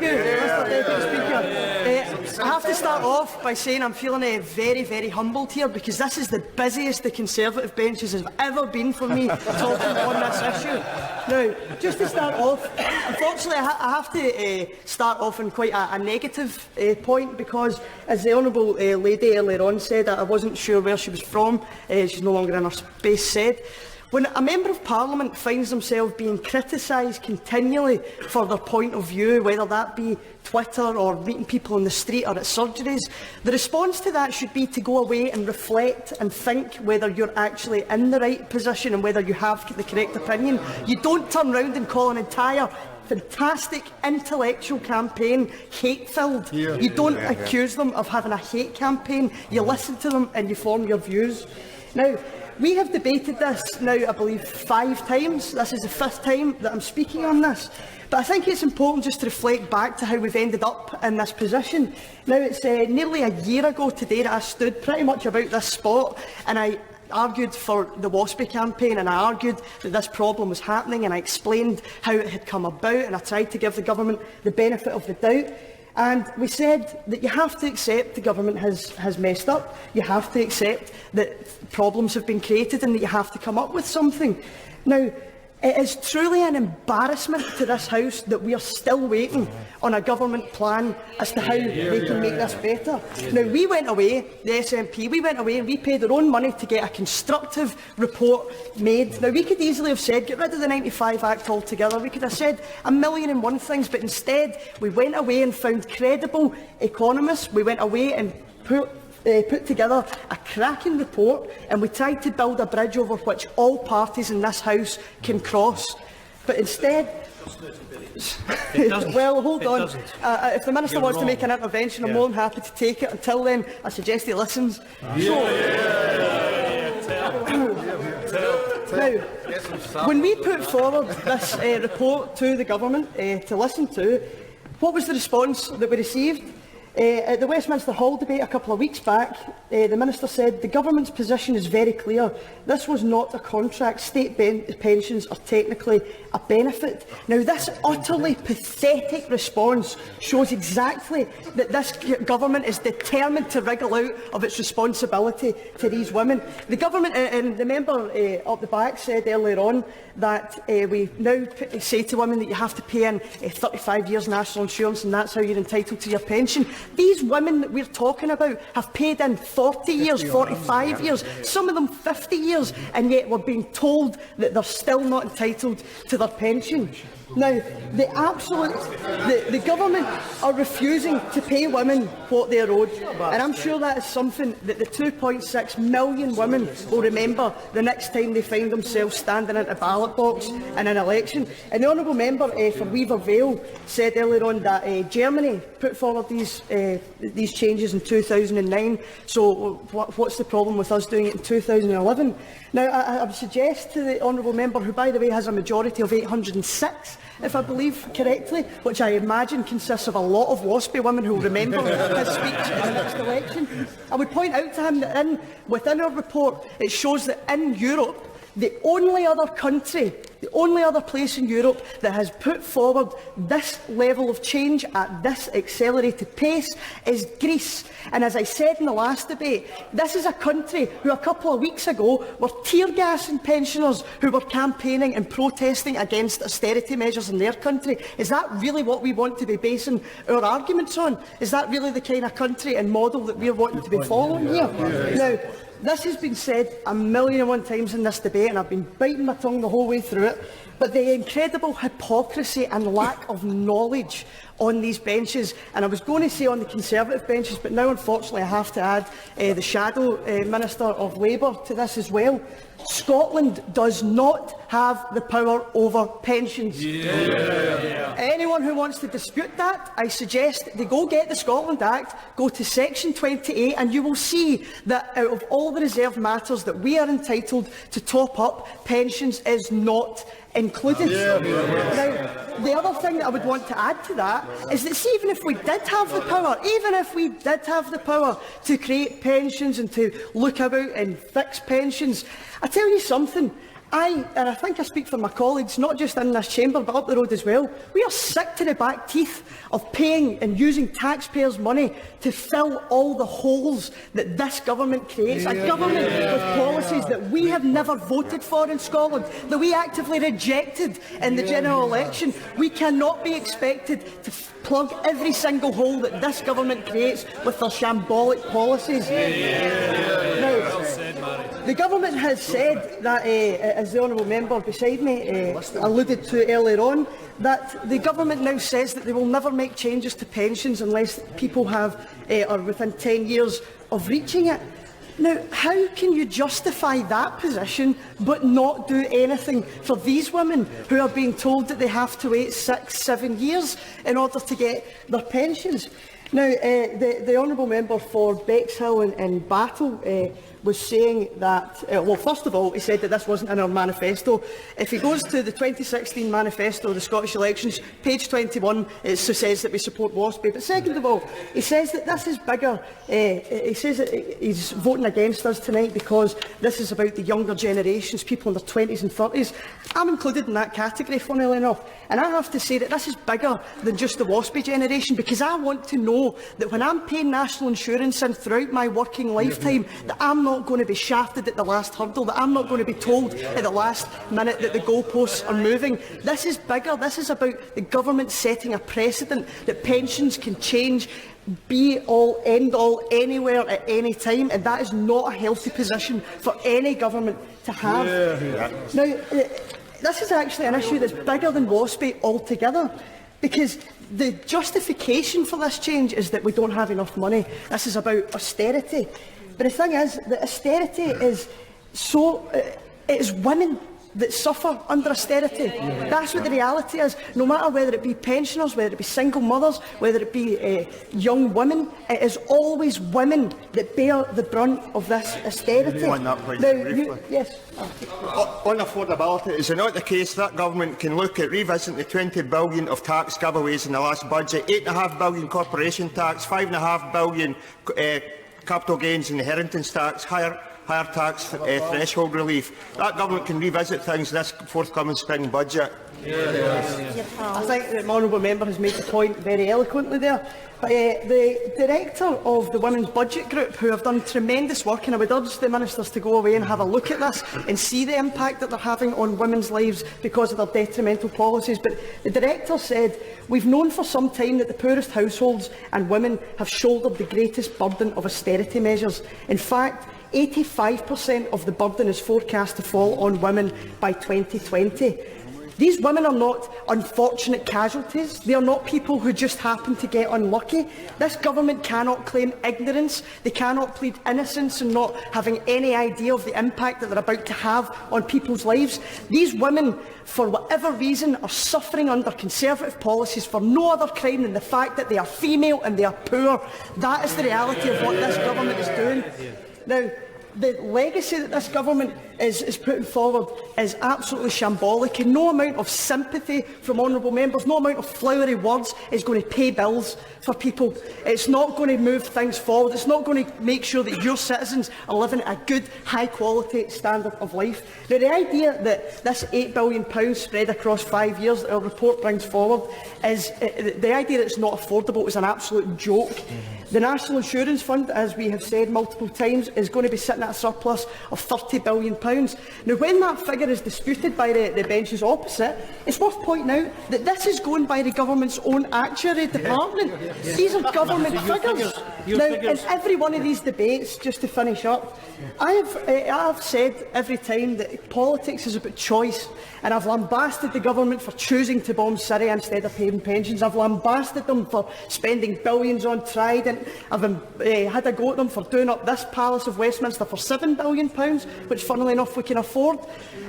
Mr Deputy Speaker. I have to start off by saying I'm feeling very, very humbled here, because this is the busiest the Conservative benches have ever been for me talking on this issue. Now, just to start off, unfortunately I have to start off on quite a negative point, because, as the Honourable lady earlier on said, I wasn't sure where she was from, she's no longer in her space, said, when a Member of Parliament finds themselves being criticised continually for their point of view, whether that be Twitter or meeting people on the street or at surgeries, the response to that should be to go away and reflect and think whether you're actually in the right position and whether you have the correct opinion. You don't turn round and call an entire fantastic intellectual campaign hate-filled. You don't accuse them of having a hate campaign. You listen to them and you form your views. Now, we have debated this now, I believe, 5 times. This is the 5th time that I'm speaking on this. But I think it's important just to reflect back to how we've ended up in this position. Now, it's nearly a year ago today that I stood pretty much about this spot, and I argued for the WASPI campaign, and I argued that this problem was happening, and I explained how it had come about, and I tried to give the government the benefit of the doubt. And we said that you have to accept the government has messed up, you have to accept that problems have been created and that you have to come up with something. Now, it is truly an embarrassment to this House that we are still waiting on a government plan as to how they can make this better. Now, we went away, the SNP, we went away and we paid our own money to get a constructive report made. Now, we could easily have said, get rid of the 95 Act altogether. We could have said a million and one things, but instead we went away and found credible economists. We went away and put together a cracking report, and we tried to build a bridge over which all parties in this House can cross. But instead, well, hold on. If the Minister wants to make an intervention, I'm more than happy to take it. Until then, I suggest he listens. Now, when we put forward this report to the government to listen to, what was the response that we received? At the Westminster Hall debate a couple of weeks back, the Minister said the government's position is very clear. This was not a contract. State pensions are technically a benefit. Now, this utterly pathetic response shows exactly that this government is determined to wriggle out of its responsibility to these women. The government, and the member up the back said earlier on that we now say to women that you have to pay in 35 years national insurance and that's how you're entitled to your pension. These women that we're talking about have paid in 40 years, 45 years, some of them 50 years, and yet we're being told that they're still not entitled to their pension. Now, the government are refusing to pay women what they're owed, and I'm sure that is something that the 2.6 million women will remember the next time they find themselves standing at a ballot box in an election. And the honourable member for Weaver Vale said earlier on that Germany put forward these changes in 2009, so what's the problem with us doing it in 2011? Now, I would suggest to the honourable member, who by the way has a majority of 806, if I believe correctly, which I imagine consists of a lot of WASPI women who will remember his speech in the next election, I would point out to him that within our report it shows that in Europe, the only other country, the only other place in Europe that has put forward this level of change at this accelerated pace is Greece. And as I said in the last debate, this is a country who a couple of weeks ago were tear-gassing pensioners who were campaigning and protesting against austerity measures in their country. Is that really what we want to be basing our arguments on? Is that really the kind of country and model that we're wanting to be following here? Now, this has been said a million and one times in this debate, and I've been biting my tongue the whole way through it, but the incredible hypocrisy and lack of knowledge on these benches, and I was going to say on the Conservative benches, but now unfortunately I have to add the Shadow Minister of Labour to this as well. Scotland does not have the power over pensions. Anyone who wants to dispute that, I suggest they go get the Scotland Act, go to section 28, and you will see that out of all the reserved matters that we are entitled to top up, pensions is not included. Now, the other thing that I would want to add to that is that, see, even if we did have the power, to create pensions and to look about and fix pensions, I tell you something, And I think I speak for my colleagues, not just in this chamber, but up the road as well. We are sick to the back teeth of paying and using taxpayers' money to fill all the holes that this government creates. A government with policies that we have never voted for in Scotland, that we actively rejected in the general election. We cannot be expected to plug every single hole that this government creates with their shambolic policies. Now, the government has said that, as the honourable member beside me alluded to earlier on, that the government now says that they will never make changes to pensions unless people have are within 10 years of reaching it. Now, how can you justify that position but not do anything for these women who are being told that they have to wait 6, 7 years in order to get their pensions? Now, the honourable member for Bexhill and Battle was saying that, well, first of all, he said that this wasn't in our manifesto. If he goes to the 2016 manifesto of the Scottish elections, page 21, it says that we support WASPI. But second of all, he says that this is bigger. He says that he's voting against us tonight because this is about the younger generations, people in their 20s and 30s. I'm included in that category, funnily enough. And I have to say that this is bigger than just the WASPI generation, because I want to know that when I'm paying national insurance and throughout my working lifetime, that I'm not going to be shafted at the last hurdle, that I'm not going to be told at the last minute that the goalposts are moving. This is bigger. This is about the government setting a precedent that pensions can change, be all, end all, anywhere at any time, and that is not a healthy position for any government to have. Now, this is actually an issue that's bigger than WASPI altogether, because the justification for this change is that we don't have enough money. This is about austerity. But the thing is that austerity is so... it is women that suffer under austerity. That's what the reality is. No matter whether it be pensioners, whether it be single mothers, whether it be young women, it is always women that bear the brunt of this austerity. Yes. On affordability, is it not the case that government can look at revisiting the 20 billion of tax giveaways in the last budget, 8.5 billion corporation tax, 5.5 billion capital gains and inheritance tax, higher tax threshold relief? That government can revisit things this forthcoming spring budget. I think the honourable member has made the point very eloquently there. But the director of the Women's Budget Group, who have done tremendous work, and I would urge the ministers to go away and have a look at this and see the impact that they're having on women's lives because of their detrimental policies. But the director said, "We've known for some time that the poorest households and women have shouldered the greatest burden of austerity measures. In fact, 85% of the burden is forecast to fall on women by 2020. These women are not unfortunate casualties. They are not people who just happen to get unlucky. This government cannot claim ignorance. They cannot plead innocence and not having any idea of the impact that they're about to have on people's lives. These women, for whatever reason, are suffering under Conservative policies for no other crime than the fact that they are female and they are poor. That is the reality of what this government is doing." Now, the legacy that this government is putting forward is absolutely shambolic, and no amount of sympathy from honourable members, no amount of flowery words is going to pay bills for people. It's not going to move things forward. It's not going to make sure that your citizens are living a good, high-quality standard of life. Now, the idea that this £8 billion spread across 5 years that our report brings forward is the idea that it's not affordable is an absolute joke. The National Insurance Fund, as we have said multiple times, is going to be sitting at a surplus of £30 billion. Now, when that figure is disputed by the benches opposite, it's worth pointing out that this is going by the government's own actuary department. These are government figures. Now, in every one of these debates, just to finish up, I have said every time that politics is about choice, and I've lambasted the government for choosing to bomb Syria instead of paying pensions. I've lambasted them for spending billions on Trident. I've had a go at them for doing up this Palace of Westminster for £7 billion, which, funnily enough, we can afford.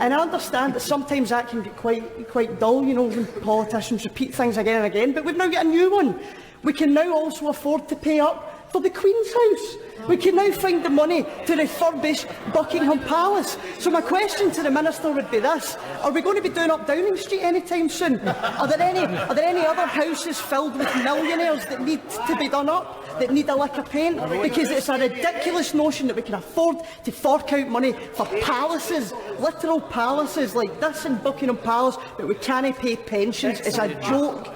And I understand that sometimes that can get quite dull, you know, when politicians repeat things again and again, but we've now got a new one. We can now also afford to pay up for the Queen's House. We can now find the money to refurbish Buckingham Palace. So my question to the Minister would be this: are we going to be doing up Downing Street anytime soon? Are there any other houses filled with millionaires that need to be done up, that need a lick of paint? Because it's a ridiculous notion that we can afford to fork out money for palaces, literal palaces like this in Buckingham Palace, but we can't pay pensions. It's a joke.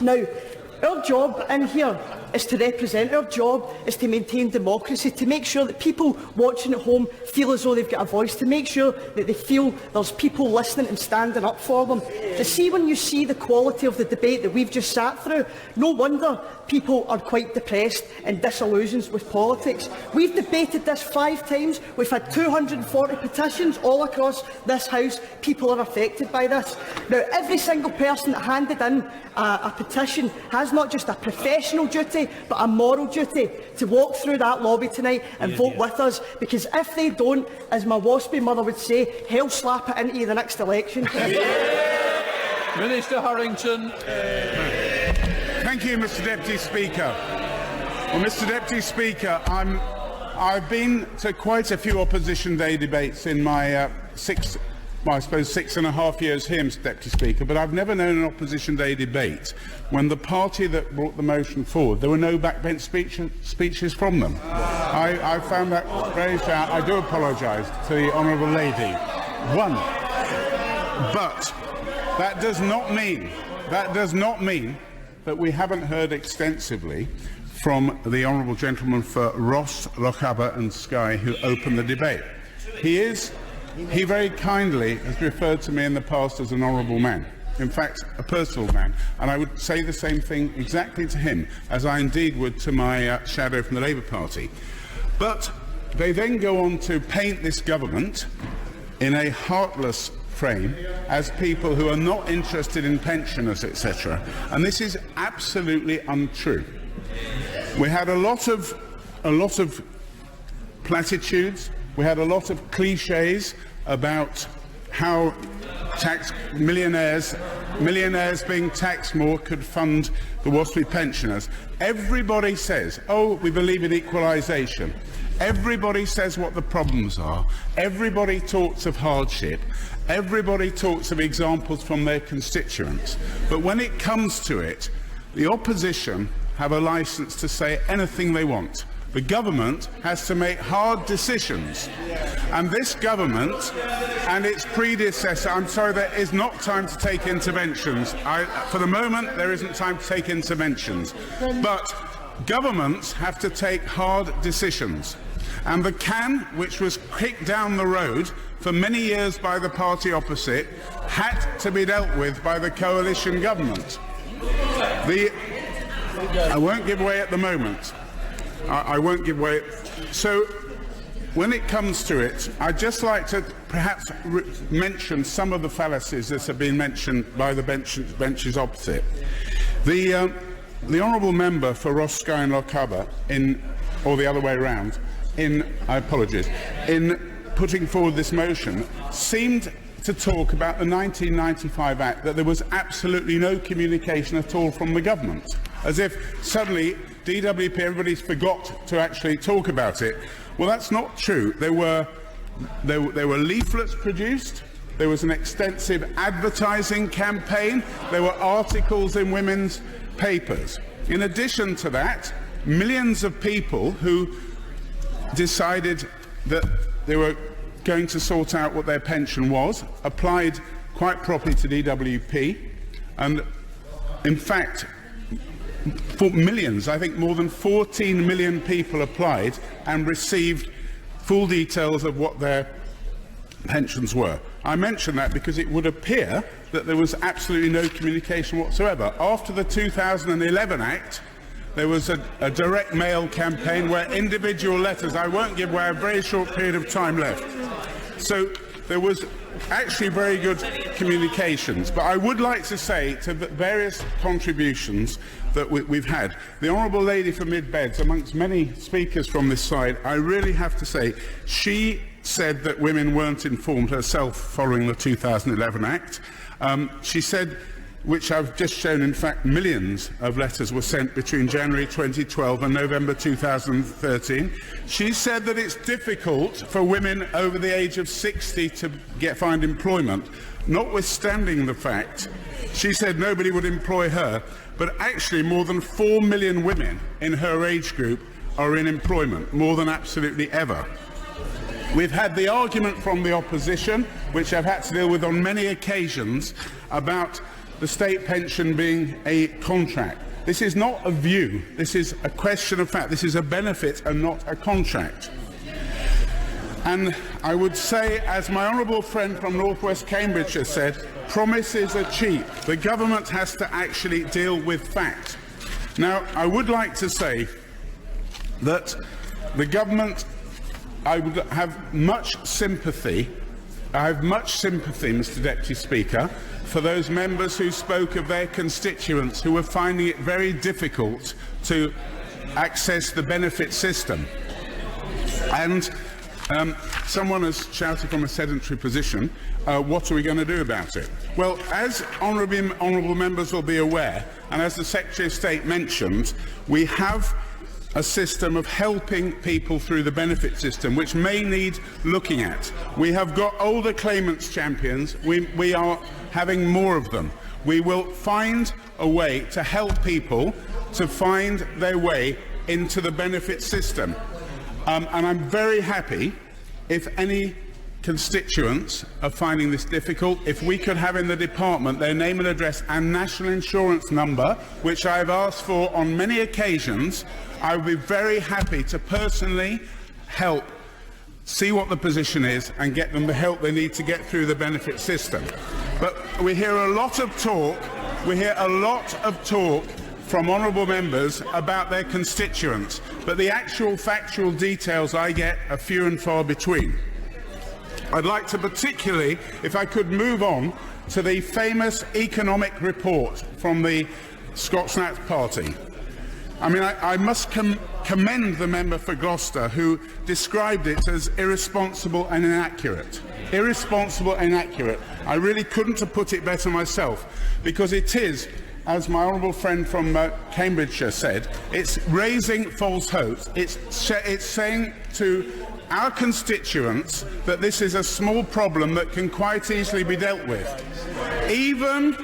Now, our job in here is to represent. Our job is to maintain democracy, to make sure that people watching at home feel as though they've got a voice, to make sure that they feel there's people listening and standing up for them. To see when you see the quality of the debate that we've just sat through, no wonder people are quite depressed and disillusioned with politics. We've debated this 5 times. We've had 240 petitions all across this House. People are affected by this. Now, every single person that handed in a petition has not just a professional duty, but a moral duty to walk through that lobby tonight and vote with us, because if they don't, as my waspy mother would say, hell slap it into the next election. Minister Harrington. Thank you, Mr Deputy Speaker. Well, Mr Deputy Speaker, I've been to quite a few Opposition Day debates in my 6.5 years here, Mr Deputy Speaker, but I've never known an Opposition Day debate when the party that brought the motion forward, there were no backbench speeches from them. I found that very sad. I do apologise to the honourable lady. One. But that does not mean that we haven't heard extensively from the honourable gentleman for Ross, Lochaber and Skye, who opened the debate. He very kindly has referred to me in the past as an honourable man, in fact a personal man, and I would say the same thing exactly to him as I indeed would to my shadow from the Labour Party. But they then go on to paint this government in a heartless frame as people who are not interested in pensioners, etc. And this is absolutely untrue. We had a lot of platitudes. We had a lot of cliches about how millionaires being taxed more could fund the waspy pensioners. Everybody says, oh, we believe in equalisation. Everybody says what the problems are. Everybody talks of hardship. Everybody talks of examples from their constituents. But when it comes to it, the opposition have a licence to say anything they want. The government has to make hard decisions. And this government and its predecessor, I'm sorry, there is not time to take interventions. For the moment, there isn't time to take interventions. But governments have to take hard decisions. And the can, which was kicked down the road for many years by the party opposite, had to be dealt with by the coalition government. I won't give way at the moment. I won't give way. So, when it comes to it, I'd just like to perhaps mention some of the fallacies that have been mentioned by the benches opposite. The honourable member for Ross, Skye and Lochaber, or the other way around, in putting forward this motion, seemed to talk about the 1995 Act, that there was absolutely no communication at all from the government, as if suddenly DWP, everybody's forgot to actually talk about it. Well, that's not true. There were leaflets produced. There was an extensive advertising campaign. There were articles in women's papers. In addition to that, millions of people who decided that they were going to sort out what their pension was applied quite properly to DWP, and in fact, for millions, I think more than 14 million people applied and received full details of what their pensions were. I mention that because it would appear that there was absolutely no communication whatsoever. After the 2011 Act, there was a direct mail campaign where individual letters, I won't give away, a very short period of time left. So there was actually very good communications. But I would like to say to the various contributions that we've had, the honourable lady for Mid Beds, amongst many speakers from this side, I really have to say, she said that women weren't informed herself following the 2011 Act. She said which I've just shown, in fact, millions of letters were sent between January 2012 and November 2013. She said that it's difficult for women over the age of 60 to find employment, notwithstanding the fact, she said nobody would employ her, but actually more than 4 million women in her age group are in employment, more than absolutely ever. We've had the argument from the opposition, which I've had to deal with on many occasions, about the state pension being a contract. This is not a view. This is a question of fact. This is a benefit and not a contract. And I would say, as my honourable friend from North West Cambridgeshire said, promises are cheap. The government has to actually deal with fact. Now, I would like to say that the government, I would have much sympathy, Mr Deputy Speaker, for those members who spoke of their constituents who were finding it very difficult to access the benefit system. And someone has shouted from a sedentary position, what are we going to do about it? Well, as honourable members will be aware, and as the Secretary of State mentioned, we have a system of helping people through the benefit system, which may need looking at. We have got older claimants champions. We are having more of them. We will find a way to help people to find their way into the benefit system. And I'm very happy if any constituents are finding this difficult, if we could have in the department their name and address and national insurance number, which I have asked for on many occasions, I would be very happy to personally help see what the position is and get them the help they need to get through the benefit system. But we hear a lot of talk from honourable members about their constituents, but the actual factual details I get are few and far between. I'd like to particularly, if I could move on to the famous economic report from the Scots Nat Party. I mean, I must commend the member for Gloucester who described it as irresponsible and inaccurate. Irresponsible and inaccurate. I really couldn't have put it better myself, because it is, as my honourable friend from Cambridgeshire said, it's raising false hopes. It's saying to our constituents that this is a small problem that can quite easily be dealt with. Even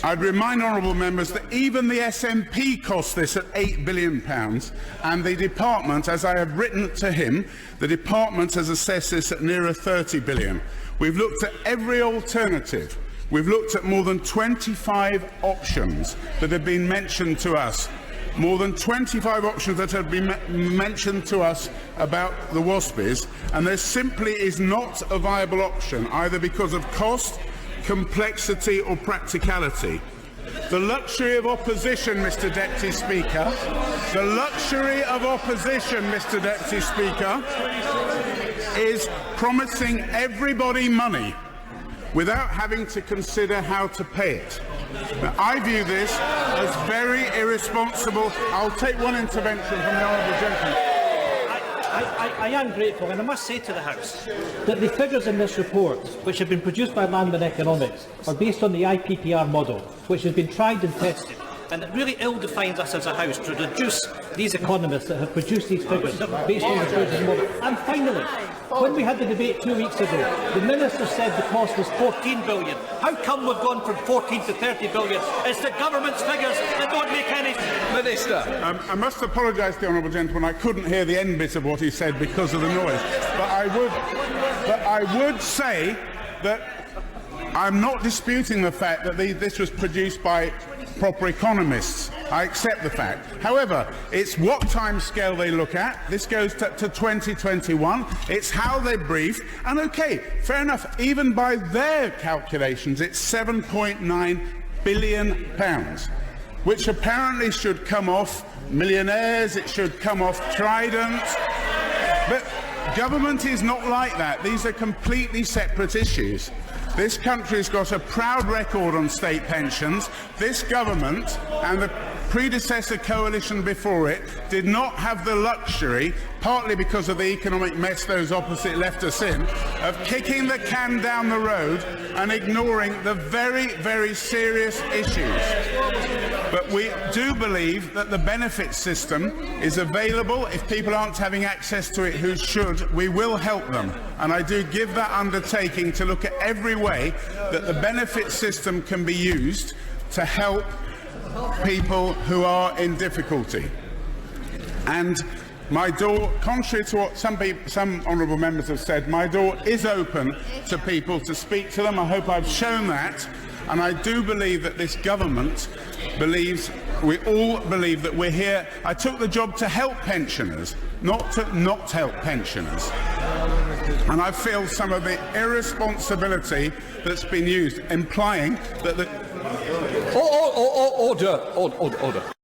I'd remind honourable members that even the SNP cost this at £8 billion, and the department, as I have written to him, the department has assessed this at nearer £30 billion. We've looked at every alternative. We've looked at more than 25 options that have been mentioned to us. More than 25 options that have been mentioned to us about the WASPs, and there simply is not a viable option, either because of cost, complexity or practicality. The luxury of opposition, Mr Deputy Speaker, the luxury of opposition, Mr Deputy Speaker, is promising everybody money without having to consider how to pay it. Now, I view this as very irresponsible. I'll take one intervention from the honourable gentleman. I am grateful, and I must say to the House that the figures in this report, which have been produced by Landman Economics, are based on the IPPR model, which has been tried and tested. And it really ill-defines us as a House to reduce these economists that have produced these figures based on the Pensions model. And finally, when we had the debate 2 weeks ago, the Minister said the cost was £14 billion. How come we've gone from 14 to 30 billion? It's the government's figures that don't make any... Minister. I must apologise to the honourable gentleman. I couldn't hear the end bit of what he said because of the noise. But I would say that I'm not disputing the fact that this was produced by proper economists. I accept the fact. However, it's what timescale they look at. This goes to 2021. It's how they brief. And OK, fair enough, even by their calculations, it's £7.9 billion, which apparently should come off millionaires, it should come off Trident. But government is not like that. These are completely separate issues. This country's got a proud record on state pensions. This government and the predecessor coalition before it did not have the luxury, partly because of the economic mess those opposite left us in, of kicking the can down the road and ignoring the very, very serious issues. But we do believe that the benefit system is available. If people aren't having access to it who should, we will help them. And I do give that undertaking to look at every way that the benefit system can be used to help people who are in difficulty. And my door, contrary to what some honourable members have said, my door is open to people to speak to them. I hope I've shown that. And I do believe that this government believes, we all believe that we're here. I took the job to help pensioners, not to not help pensioners. And I feel some of the irresponsibility that's been used, implying that the... Order.